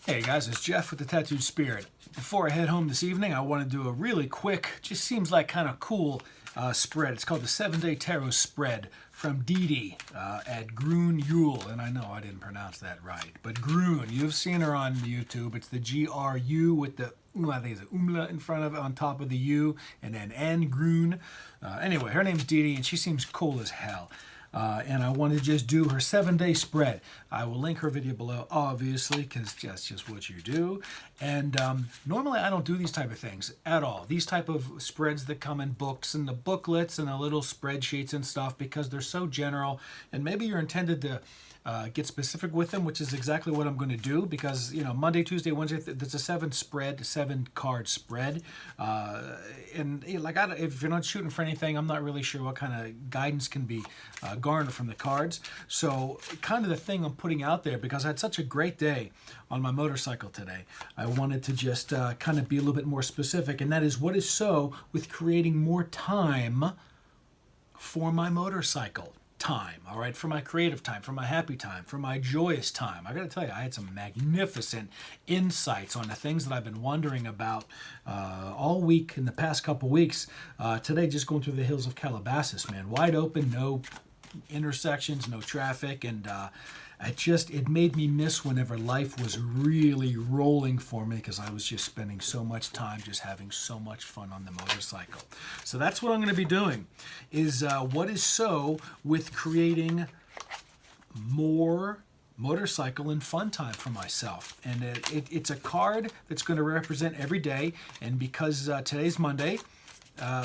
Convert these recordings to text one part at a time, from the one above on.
Hey guys, it's Jeff with the Tattooed Spirit. Before I head home this evening, I want to do a really quick, just seems like kind of cool spread. It's called the 7-Day Tarot Spread from Dee at Grün. And I know I didn't pronounce that right, but Grün. You've seen her on YouTube. It's the G-R-U with the, I think it's an umla in front of it, on top of the U, and then N, Grün. Anyway, her name's Dee and she seems cool as hell. And I want to just do her 7-day spread. I will link her video below, obviously, because that's just what you do. And normally I don't do these type of things at all. These type of spreads that come in books and the booklets and the little spreadsheets and stuff, because they're so general. And maybe you're intended to get specific with them, which is exactly what I'm going to do, because Monday, Tuesday, Wednesday, there's a 7-card spread, and if you're not shooting for anything, I'm not really sure what kind of guidance can be garnered from the cards. So kind of the thing I'm putting out there, because I had such a great day on my motorcycle today, I wanted to just kind of be a little bit more specific, and that is what is so with creating more time for my motorcycle time, all right, for my creative time, for my happy time, for my joyous time. I got to tell you, I had some magnificent insights on the things that I've been wondering about all week in the past couple weeks. Today, just going through the hills of Calabasas, man, wide open, no intersections, no traffic, and it made me miss whenever life was really rolling for me, because I was just spending so much time just having so much fun on the motorcycle. So that's what I'm going to be doing, is what is so with creating more motorcycle and fun time for myself. And it's a card that's going to represent every day, and because today's Monday,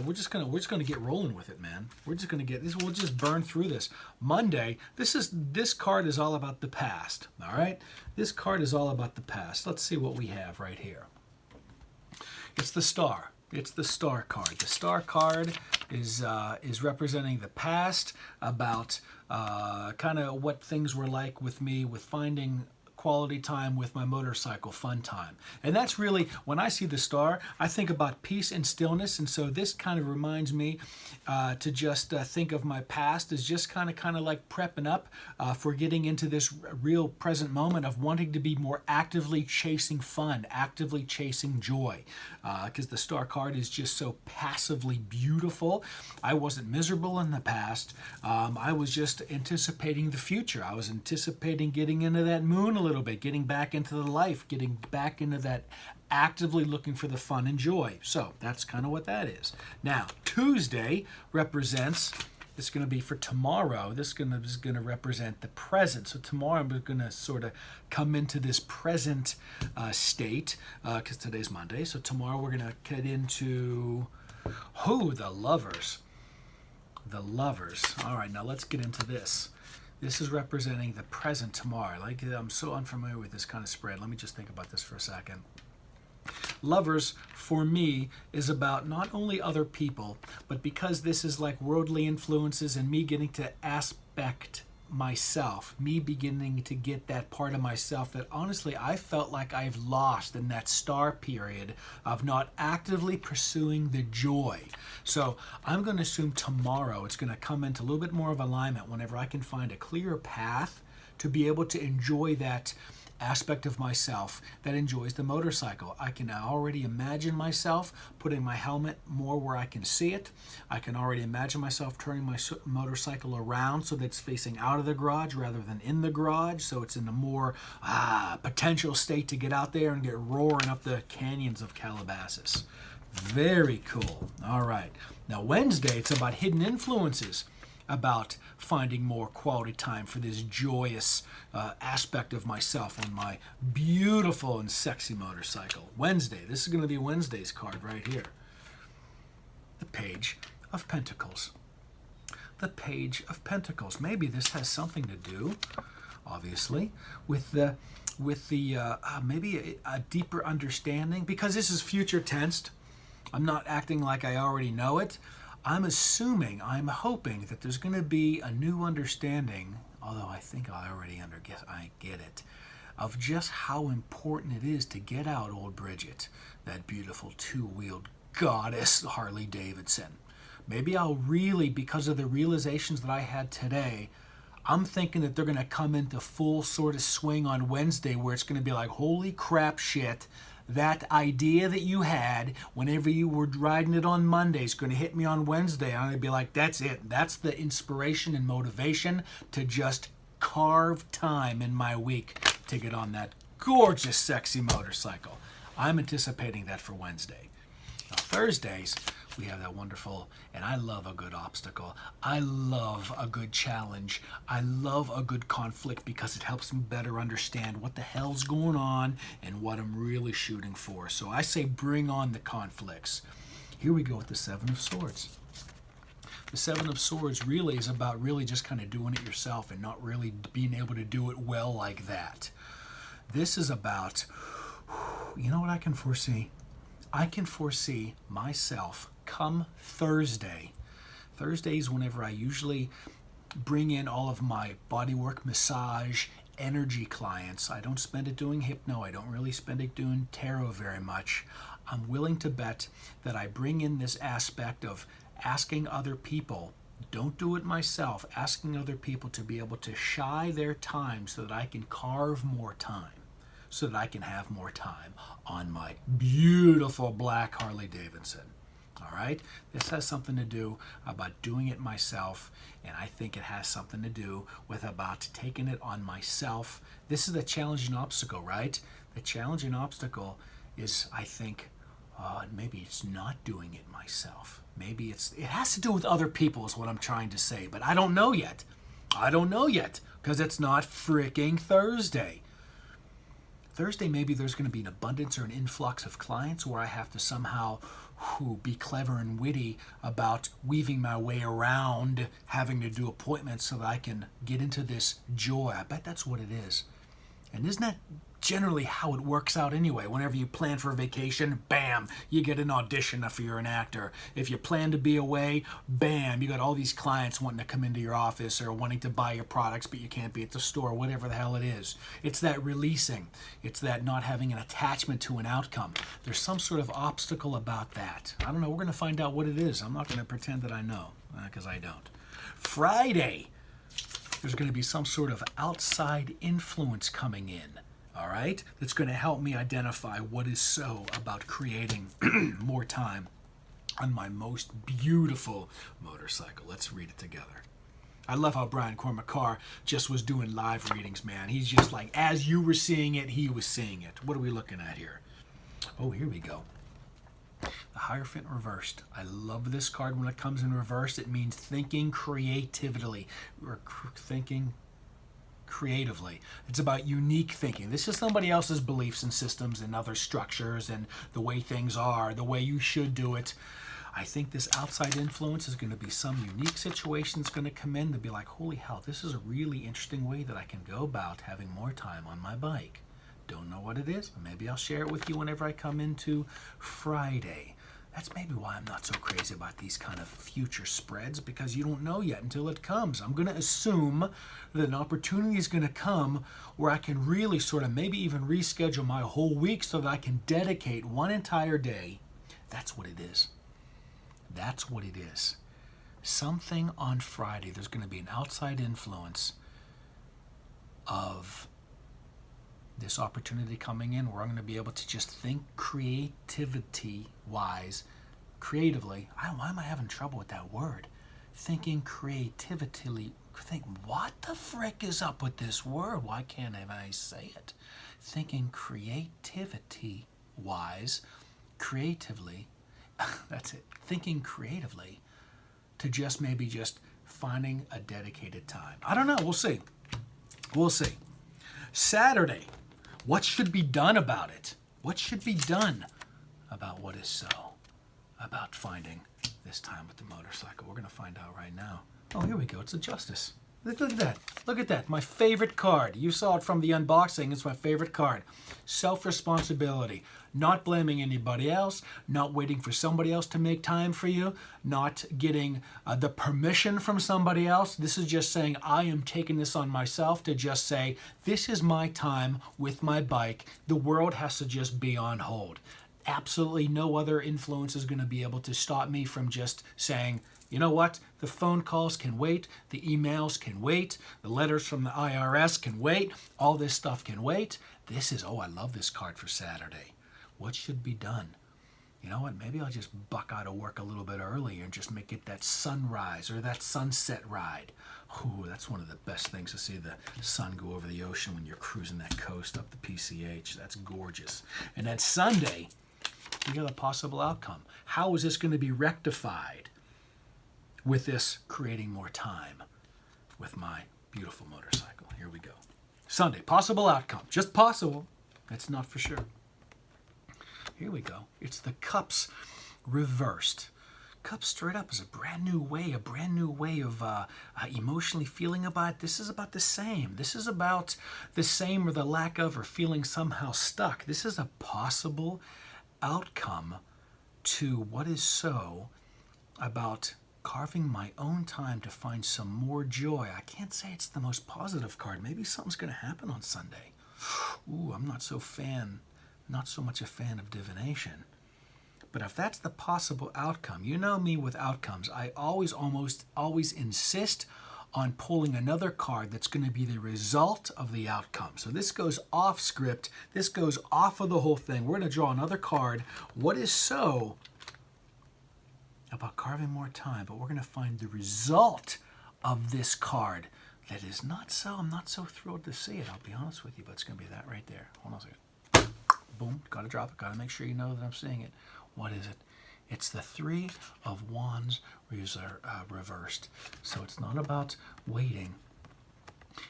we're just gonna get rolling with it, man. We're just gonna get this. We'll just burn through this. Monday. This card is all about the past. All right. This card is all about the past. Let's see what we have right here. It's the Star. It's the Star card. The Star card is representing the past, about kind of what things were like with me with finding quality time with my motorcycle, fun time. And that's really, when I see the Star, I think about peace and stillness. And so this kind of reminds me to just think of my past as just kind of like prepping up for getting into this real present moment of wanting to be more actively chasing fun, actively chasing joy. Because the Star card is just so passively beautiful. I wasn't miserable in the past. I was just anticipating the future. I was anticipating getting into that moon a little bit, getting back into the life, getting back into that actively looking for the fun and joy. So that's kind of what that is. Now, Tuesday represents, it's going to be for tomorrow. This is going to represent the present. So tomorrow I'm going to sort of come into this present state, because today's Monday. So tomorrow we're going to get into, the Lovers. The Lovers. All right, now let's get into this. This is representing the present tomorrow. I'm so unfamiliar with this kind of spread. Let me just think about this for a second. Lovers, for me, is about not only other people, but because this is like worldly influences and me getting to aspect myself, me beginning to get that part of myself that honestly I felt like I've lost in that Star period of not actively pursuing the joy. So I'm going to assume tomorrow it's going to come into a little bit more of alignment whenever I can find a clearer path to be able to enjoy that aspect of myself that enjoys the motorcycle. I can already imagine myself putting my helmet more where I can see it. I can already imagine myself turning my motorcycle around so that it's facing out of the garage rather than in the garage, so it's in a more potential state to get out there and get roaring up the canyons of Calabasas. Very cool. All right. Now Wednesday, it's about hidden influences, about finding more quality time for this joyous aspect of myself on my beautiful and sexy motorcycle. Wednesday, this is going to be Wednesday's card right here. The Page of Pentacles. The Page of Pentacles. Maybe this has something to do, obviously, with the maybe a deeper understanding, because this is future tensed. I'm not acting like I already know it. I'm hoping that there's going to be a new understanding, although I think I get it, of just how important it is to get out old Bridget, that beautiful two-wheeled goddess Harley Davidson. Maybe I'll really, because of the realizations that I had today, I'm thinking that they're going to come into full sort of swing on Wednesday, where it's going to be like, holy crap shit, that idea that you had whenever you were riding it on Monday is going to hit me on Wednesday. I'm going to be like, that's it. That's the inspiration and motivation to just carve time in my week to get on that gorgeous, sexy motorcycle. I'm anticipating that for Wednesday. Now, Thursdays, we have that wonderful, and I love a good obstacle. I love a good challenge. I love a good conflict because it helps me better understand what the hell's going on and what I'm really shooting for. So I say bring on the conflicts. Here we go with the Seven of Swords. The Seven of Swords really is about really just kind of doing it yourself and not really being able to do it well like that. This is about, you know what I can foresee? I can foresee myself come Thursday. Thursdays whenever I usually bring in all of my bodywork, massage, energy clients. I don't spend it doing hypno. I don't really spend it doing tarot very much. I'm willing to bet that I bring in this aspect of asking other people, don't do it myself, asking other people to be able to shy their time so that I can carve more time, so that I can have more time on my beautiful black Harley Davidson. All right? This has something to do about doing it myself, and I think it has something to do with about taking it on myself. This is the challenging obstacle, right? The challenging obstacle is, I think, maybe it's not doing it myself. Maybe it has to do with other people is what I'm trying to say, but I don't know yet. I don't know yet, because it's not freaking Thursday. Thursday, maybe there's going to be an abundance or an influx of clients where I have to somehow be clever and witty about weaving my way around having to do appointments so that I can get into this joy. I bet that's what it is. And isn't that generally how it works out anyway? Whenever you plan for a vacation, bam, you get an audition if you're an actor. If you plan to be away, bam, you got all these clients wanting to come into your office or wanting to buy your products, but you can't be at the store, whatever the hell it is. It's that releasing. It's that not having an attachment to an outcome. There's some sort of obstacle about that. I don't know. We're going to find out what it is. I'm not going to pretend that I know, because I don't. Friday, there's going to be some sort of outside influence coming in. All right, that's going to help me identify what is so about creating more time on my most beautiful motorcycle. Let's read it together. I love how Brian Cormacar just was doing live readings, man. He's just like, as you were seeing it, he was seeing it. What are we looking at here? Oh, here we go. The Hierophant reversed. I love this card when it comes in reverse. It means thinking creatively, or thinking creatively. It's about unique thinking. This is somebody else's beliefs and systems and other structures and the way things are, the way you should do it. I think this outside influence is going to be some unique situation that's going to come in to be like, holy hell, this is a really interesting way that I can go about having more time on my bike. Don't know what it is. Maybe I'll share it with you whenever I come into Friday. That's maybe why I'm not so crazy about these kind of future spreads, because you don't know yet until it comes. I'm going to assume that an opportunity is going to come where I can really sort of maybe even reschedule my whole week so that I can dedicate one entire day. That's what it is. That's what it is. Something on Friday, there's going to be an outside influence of this opportunity coming in where I'm going to be able to just think creativity-wise, creatively. Why am I having trouble with that word? Thinking creatively. Think, what the frick is up with this word? Why can't I say it? Thinking creativity-wise, creatively, that's it. Thinking creatively to just maybe just finding a dedicated time. I don't know. We'll see. We'll see. Saturday. What should be done about it? What should be done about what is so? About finding this time with the motorcycle. We're going to find out right now. Oh, here we go. It's a Justice. Look at that. Look at that. My favorite card. You saw it from the unboxing. It's my favorite card. Self-responsibility. Not blaming anybody else. Not waiting for somebody else to make time for you. Not getting the permission from somebody else. This is just saying, I am taking this on myself to just say, this is my time with my bike. The world has to just be on hold. Absolutely no other influence is going to be able to stop me from just saying, you know what? The phone calls can wait. The emails can wait. The letters from the IRS can wait. All this stuff can wait. This is, oh, I love this card for Saturday. What should be done? You know what? Maybe I'll just buck out of work a little bit earlier and just make it that sunrise or that sunset ride. Ooh, that's one of the best things to see the sun go over the ocean when you're cruising that coast up the PCH. That's gorgeous. And then Sunday, you got a possible outcome. How is this going to be rectified with this creating more time with my beautiful motorcycle? Here we go. Sunday, possible outcome. Just possible. It's not for sure. Here we go. It's the cups reversed. Cups straight up is a brand new way of emotionally feeling about it. This is about the same. This is about the same or the lack of or feeling somehow stuck. This is a possible outcome to what is so about carving my own time to find some more joy. I can't say it's the most positive card. Maybe something's going to happen on Sunday. Ooh, I'm not so much a fan of divination. But if that's the possible outcome, you know me with outcomes, I almost always insist on pulling another card that's going to be the result of the outcome. So this goes off script. This goes off of the whole thing. We're going to draw another card. What is so about carving more time? But we're going to find the result of this card that is not so, I'm not so thrilled to see it, I'll be honest with you, but it's going to be that right there. Hold on a second. Boom, got to drop it. Got to make sure you know that I'm seeing it. What is it? It's the Three of Wands reversed. So it's not about waiting.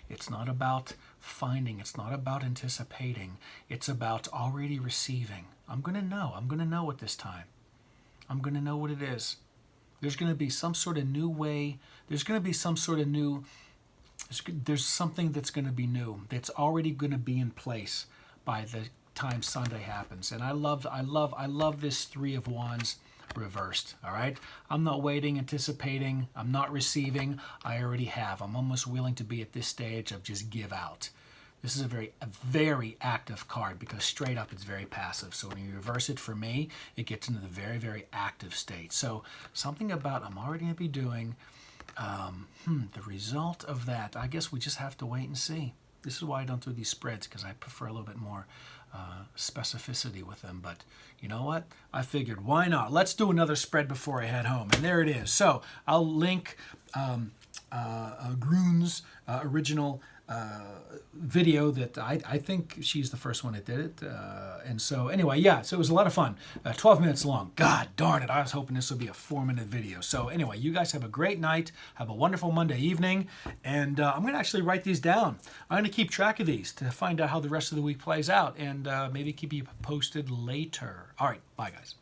It's not about finding. It's not about anticipating. It's about already receiving. I'm going to know. I'm going to know it this time. I'm going to know what it is. There's going to be some sort of new way. There's going to be some sort of new. There's something that's going to be new. That's already going to be in place by the time Sunday happens. And I love this Three of Wands reversed. All right, I'm not waiting, anticipating. I'm not receiving. I already have. I'm almost willing to be at this stage of just give out. This is a very active card because straight up it's very passive. So when you reverse it for me, it gets into the very active state. So something about I'm already going to be doing. The result of that, I guess we just have to wait and see. This is why I don't do these spreads, because I prefer a little bit more specificity with them. But you know what? I figured, why not? Let's do another spread before I head home. And there it is. So I'll link Grün's original video that I think she's the first one that did it. And so anyway, yeah, so it was a lot of fun. 12 minutes long. God darn it. I was hoping this would be a 4-minute video. So anyway, you guys have a great night. Have a wonderful Monday evening. And I'm going to actually write these down. I'm going to keep track of these to find out how the rest of the week plays out and maybe keep you posted later. All right. Bye, guys.